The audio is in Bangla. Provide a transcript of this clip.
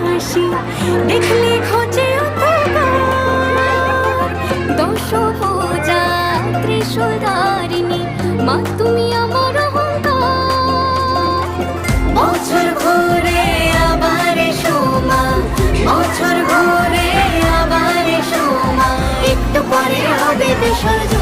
হাসি দেখলে খোঁজে দশভুজা ত্রিশূলধারিণী মা তুমি আমার অহংকার। বছর ঘুরে আবার এসো মা, বছর ঘুরে আবার এসো মা, একটু পরে হবে বিসর্জন।